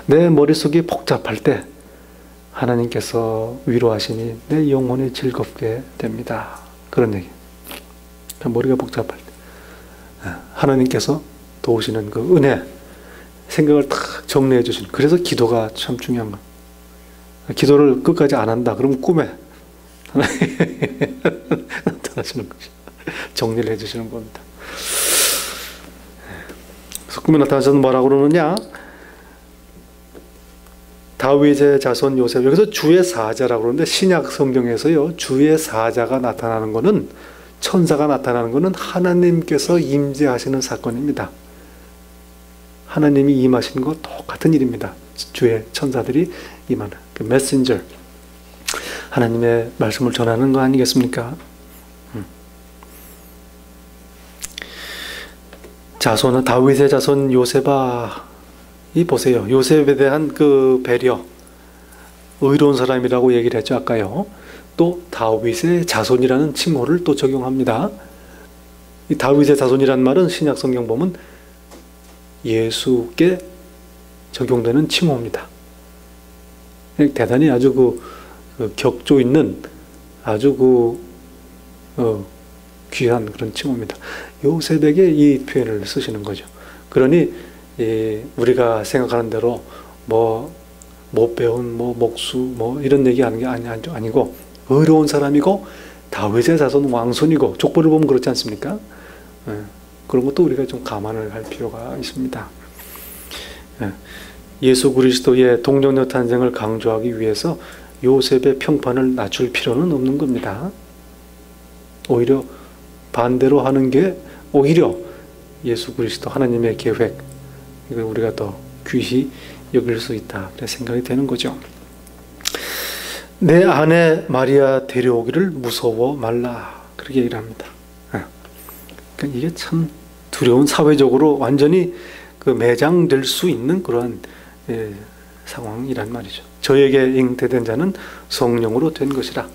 Speaker 1: 내 머릿속이 복잡할 때 하나님께서 위로하시니 내 영혼이 즐겁게 됩니다. 그런 얘기. 머리가 복잡할 때 하나님께서 도우시는 그 은혜, 생각을 딱 정리해 주시는. 그래서 기도가 참 중요한 거. 기도를 끝까지 안 한다 그러면 꿈에 나타나시는 거죠. 정리를 해주시는 겁니다. 그래서 꿈에 나타나셔서 뭐라고 그러느냐? 다윗의 자손 요셉, 여기서 주의 사자라고 그러는데 신약 성경에서요, 주의 사자가 나타나는 것은, 천사가 나타나는 것은 하나님께서 임재하시는 사건입니다. 하나님이 임하시는 것 똑같은 일입니다. 주의 천사들이 임하는 그 메신저, 하나님의 말씀을 전하는 거 아니겠습니까? 자손은 다윗의 자손 요셉아, 이 보세요. 요셉에 대한 그 배려, 의로운 사람이라고 얘기를 했죠, 아까요. 또 다윗의 자손이라는 칭호를 또 적용합니다. 이 다윗의 자손이란 말은 신약 성경 보면 예수께 적용되는 칭호입니다. 대단히 아주 그 격조 있는 아주 귀한 그런 칭호입니다. 요셉에게 이 표현을 쓰시는 거죠. 그러니 우리가 생각하는 대로 못 배운 목수 이런 얘기하는 게 아니고 의로운 사람이고 다윗의 자손 왕손이고 족보를 보면 그렇지 않습니까? 그런 것도 우리가 좀 감안을 할 필요가 있습니다. 예수 그리스도의 동정녀 탄생을 강조하기 위해서 요셉의 평판을 낮출 필요는 없는 겁니다. 오히려 반대로 하는 게 오히려 예수 그리스도 하나님의 계획, 이걸 우리가 더 귀히 여길 수 있다, 그런 생각이 되는 거죠. 내 아내 마리아 데려오기를 무서워 말라, 그렇게 얘기를 합니다. 그러니까 이게 참 두려운, 사회적으로 완전히 그 매장될 수 있는 그러한 상황이란 말이죠. 저에게 잉태된 자는 성령으로 된 것이라.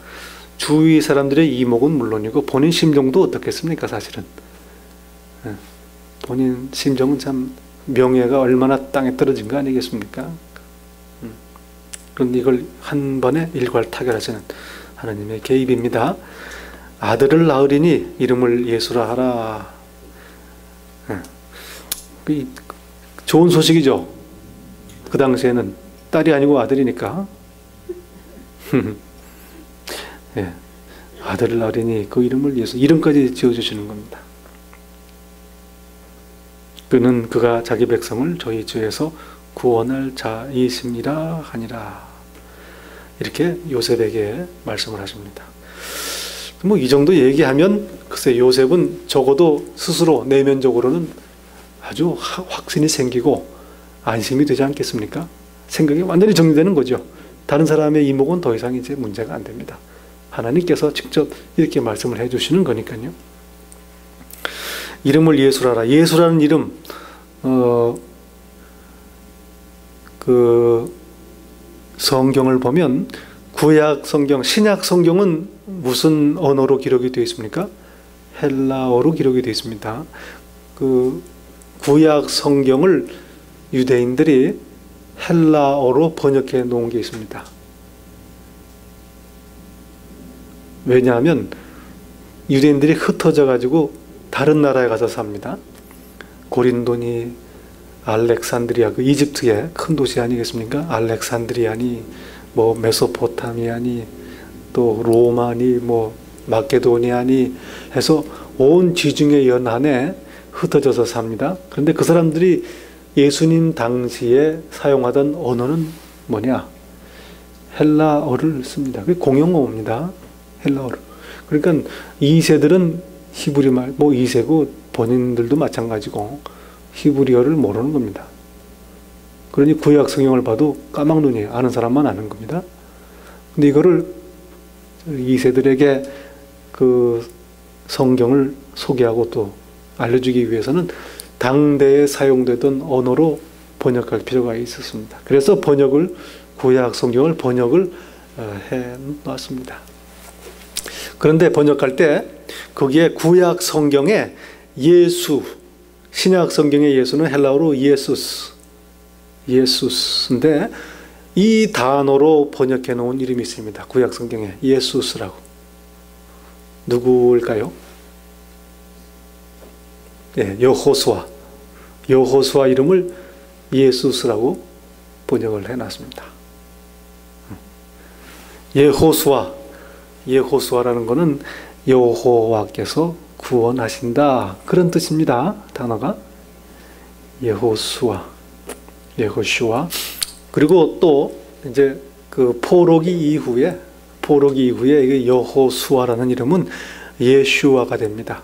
Speaker 1: 주위 사람들의 이목은 물론이고 본인 심정도 어떻겠습니까? 사실은 본인 심정은 참 명예가 얼마나 땅에 떨어진 거 아니겠습니까? 그런데 이걸 한 번에 일괄 타결하시는 하나님의 개입입니다. 아들을 낳으리니 이름을 예수라 하라. 좋은 소식이죠. 그 당시에는 딸이 아니고 아들이니까. 예, 아들을 낳으리니 그 이름을 예수, 이름까지 지어주시는 겁니다. 그는 그가 자기 백성을 저희 죄에서 구원할 자이심이라 하니라. 이렇게 요셉에게 말씀을 하십니다. 이 정도 얘기하면 글쎄 요셉은 적어도 스스로 내면적으로는 아주 확신이 생기고 안심이 되지 않겠습니까? 생각이 완전히 정리되는 거죠. 다른 사람의 이목은 더 이상 이제 문제가 안 됩니다. 하나님께서 직접 이렇게 말씀을 해주시는 거니까요. 이름을 예수라라. 예수라는 이름, 그 성경을 보면 구약 성경, 신약 성경은 무슨 언어로 기록이 되어 있습니까? 헬라어로 기록이 되어 있습니다. 그 구약 성경을 유대인들이 헬라어로 번역해 놓은 게 있습니다. 왜냐하면 유대인들이 흩어져 가지고 다른 나라에 가서 삽니다. 고린도니 알렉산드리아, 그 이집트의 큰 도시 아니겠습니까? 알렉산드리아니 메소포타미아니 또 로마니 마케도니아니 해서 온 지중해 연안에 흩어져서 삽니다. 그런데 그 사람들이 예수님 당시에 사용하던 언어는 뭐냐? 헬라어를 씁니다. 그게 공용어입니다. 헬라어를. 그러니까 2세들은 히브리 말, 뭐 2세고 본인들도 마찬가지고 히브리어를 모르는 겁니다. 그러니 구약 성경을 봐도 까막눈이에요. 아는 사람만 아는 겁니다. 근데 이거를 2세들에게 그 성경을 소개하고 또 알려주기 위해서는 당대에 사용되던 언어로 번역할 필요가 있었습니다. 그래서 구약 성경을 번역을 해 놨습니다. 그런데 번역할 때 거기에 구약 성경에 예수, 신약 성경의 예수는 헬라어로 예수스인데 이 단어로 번역해 놓은 이름이 있습니다. 구약 성경에 예수스라고. 누구일까요? 예, 여호수아. 여호수아 이름을 예수스라고 번역을 해놨습니다. 예호수아라는 것은 여호와께서 구원하신다 그런 뜻입니다. 단어가 예호수아. 그리고 또 이제 그 포로기 이후에 이게 여호수아라는 이름은 예슈아가 됩니다.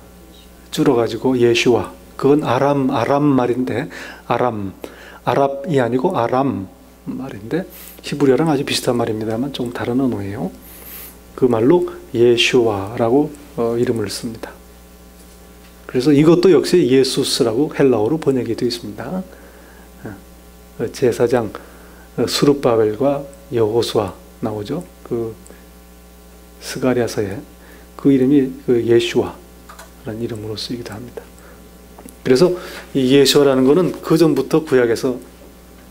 Speaker 1: 줄여가지고 예슈아. 그건 아람 말인데 아랍이 아니고 아람 말인데 히브리어랑 아주 비슷한 말입니다만 조금 다른 언어예요. 그 말로 예슈아라고 이름을 씁니다. 그래서 이것도 역시 예수스라고 헬라어로 번역이 되어 있습니다. 제사장 스룹바벨과 여호수아 나오죠. 그 스가랴서에 그 이름이 그 예슈아라는 이름으로 쓰이기도 합니다. 그래서 이 예수라는 것은 그 전부터 구약에서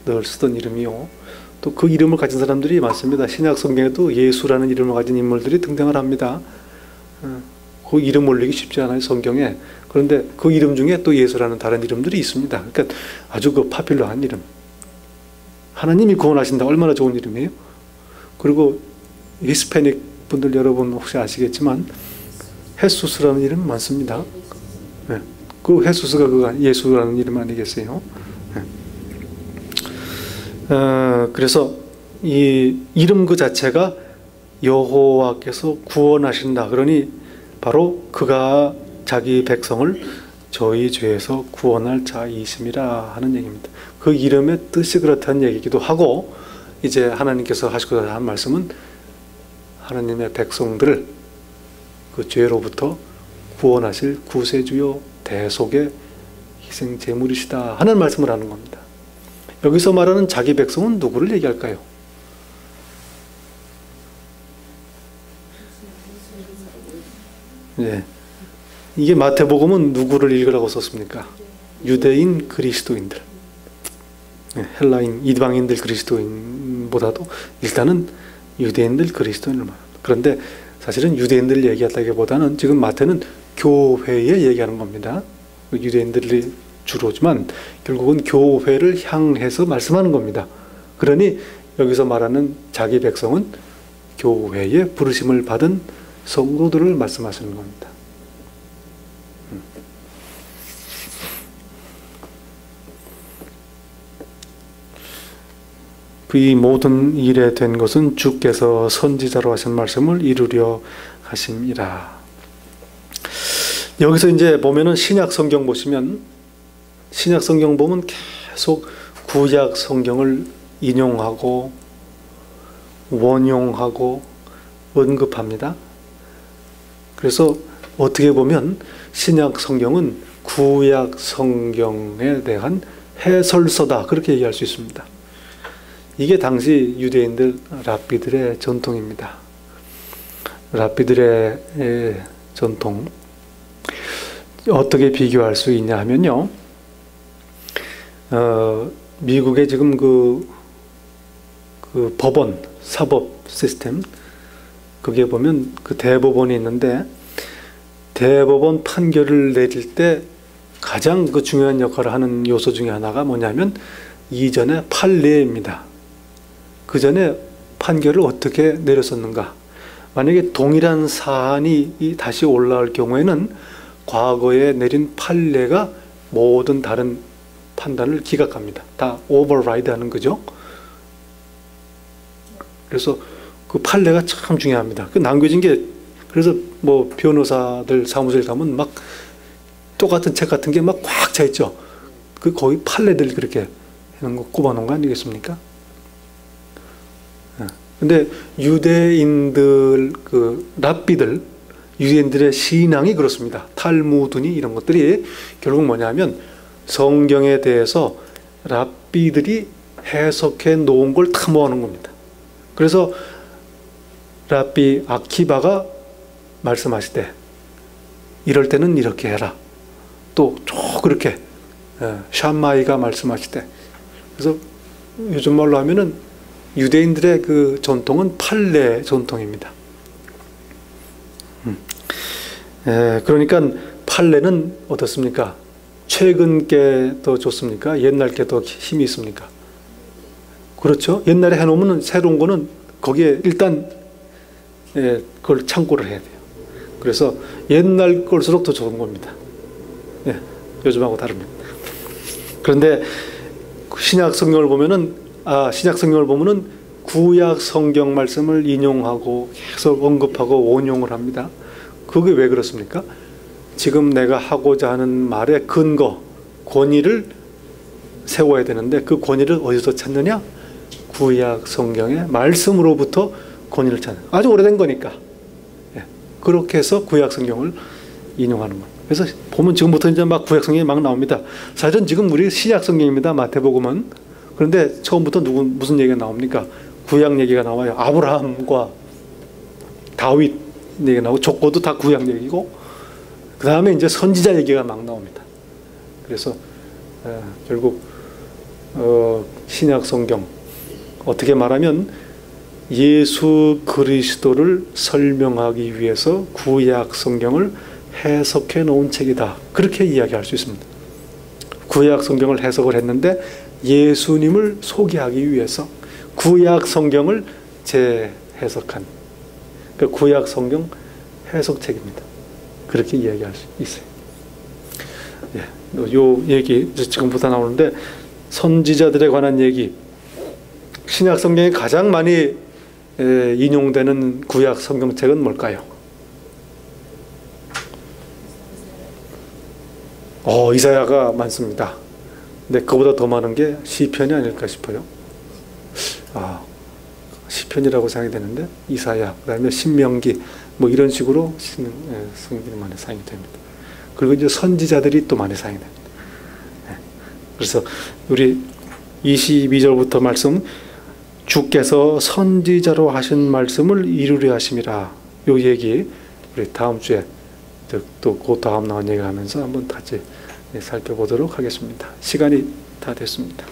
Speaker 1: 늘 쓰던 이름이요. 또 그 이름을 가진 사람들이 많습니다. 신약 성경에도 예수라는 이름을 가진 인물들이 등장을 합니다. 그 이름 올리기 쉽지 않아요, 성경에. 그런데 그 이름 중에 또 예수라는 다른 이름들이 있습니다. 그러니까 아주 그 파퓰러한 이름. 하나님이 구원하신다. 얼마나 좋은 이름이에요. 그리고 히스패닉 분들 여러분 혹시 아시겠지만 헤수스라는 이름 많습니다. 네. 그 헤수스가 그 예수라는 이름 아니겠어요? 네. 그래서 이 이름 그 자체가 여호와께서 구원하신다. 그러니 바로 그가 자기 백성을 저희 죄에서 구원할 자이심이라 하는 얘기입니다. 그 이름의 뜻이 그렇다는 얘기이기도 하고 이제 하나님께서 하시고자 한 말씀은 하나님의 백성들을 그 죄로부터 구원하실 구세주요 대속의 희생 제물이시다 하는 말씀을 하는 겁니다. 여기서 말하는 자기 백성은 누구를 얘기할까요? 네. 이게 마태복음은 누구를 읽으라고 썼습니까? 유대인 그리스도인들. 헬라인 이방인들 그리스도인보다도 일단은 유대인들 그리스도인을 말합니다. 그런데 사실은 유대인들 얘기하다기보다는 지금 마태는 교회에 얘기하는 겁니다. 유대인들이 주로지만 결국은 교회를 향해서 말씀하는 겁니다. 그러니 여기서 말하는 자기 백성은 교회에 부르심을 받은 성도들을 말씀하시는 겁니다. 이 모든 일에 된 것은 주께서 선지자로 하신 말씀을 이루려 하심이라. 여기서 이제 보면은 신약 성경 보시면 신약 성경 보면 계속 구약 성경을 인용하고 원용하고 언급합니다. 그래서 어떻게 보면 신약 성경은 구약 성경에 대한 해설서다 그렇게 얘기할 수 있습니다. 이게 당시 유대인들 랍비들의 전통입니다. 랍비들의 전통 어떻게 비교할 수 있냐 하면요, 미국의 지금 그 법원 사법 시스템 거기에 보면 그 대법원이 있는데 대법원 판결을 내릴 때 가장 그 중요한 역할을 하는 요소 중에 하나가 뭐냐면 이전의 판례입니다. 그 전에 판결을 어떻게 내렸었는가. 만약에 동일한 사안이 다시 올라올 경우에는 과거에 내린 판례가 모든 다른 판단을 기각합니다. 다 오버라이드 하는 거죠. 그래서 그 판례가 참 중요합니다. 그 남겨진 게, 그래서 뭐 변호사들 사무소에 가면 막 똑같은 책 같은 게 막 꽉 차 있죠. 그 거의 판례들 그렇게 해놓은 거 꼽아놓은 거 아니겠습니까? 근데 유대인들, 그 랍비들, 유대인들의 신앙이 그렇습니다. 탈무드니 이런 것들이 결국 뭐냐면 성경에 대해서 랍비들이 해석해 놓은 걸 다 모아놓은 겁니다. 그래서 랍비 아키바가 말씀하시되 이럴 때는 이렇게 해라. 또 그렇게 샴마이가 말씀하시되, 그래서 요즘 말로 하면은 유대인들의 그 전통은 판례 전통입니다. 그러니까 판례는 어떻습니까? 최근 게 더 좋습니까? 옛날 게 더 힘이 있습니까? 그렇죠. 옛날에 해놓으면 새로운 거는 거기에 일단 그걸 참고를 해야 돼요. 그래서 옛날 걸수록 더 좋은 겁니다. 요즘하고 다릅니다. 그런데 신약 성경을 보면은 구약 성경 말씀을 인용하고 계속 언급하고 원용을 합니다. 그게 왜 그렇습니까? 지금 내가 하고자 하는 말의 근거, 권위를 세워야 되는데 그 권위를 어디서 찾느냐? 구약 성경의 말씀으로부터 권위를 찾는, 아주 오래된 거니까. 그렇게 해서 구약 성경을 인용하는 겁니다. 그래서 보면 지금부터 이제 막 구약 성경이 막 나옵니다. 사실은 지금 우리 신약 성경입니다. 마태복음은. 그런데 처음부터 무슨 얘기가 나옵니까? 구약 얘기가 나와요. 아브라함과 다윗 얘기가 나오고, 족보도 다 구약 얘기고, 그 다음에 이제 선지자 얘기가 막 나옵니다. 그래서 결국 신약 성경, 어떻게 말하면 예수 그리스도를 설명하기 위해서 구약 성경을 해석해 놓은 책이다. 그렇게 이야기할 수 있습니다. 구약 성경을 해석을 했는데 예수님을 소개하기 위해서 구약 성경을 재해석한, 그 구약 성경 해석책입니다. 그렇게 이야기할 수 있어요. 요 얘기 지금부터 나오는데, 선지자들에 관한 얘기, 신약 성경에 가장 많이 인용되는 구약 성경책은 뭘까요? 이사야가 많습니다. 근데 그보다 더 많은 게 시편이 아닐까 싶어요. 시편이라고 생각이 되는데 이사야, 그다음에 신명기, 뭐 이런 식으로 성경이 많이 사용이 됩니다. 그리고 이제 선지자들이 또 많이 사용이 됩니다. 그래서 우리 22절부터 말씀, 주께서 선지자로 하신 말씀을 이루려 하심이라, 요 얘기 우리 다음 주에 또 그 다음 나온 얘기를 하면서 한번 같이 살펴보도록 하겠습니다. 시간이 다 됐습니다.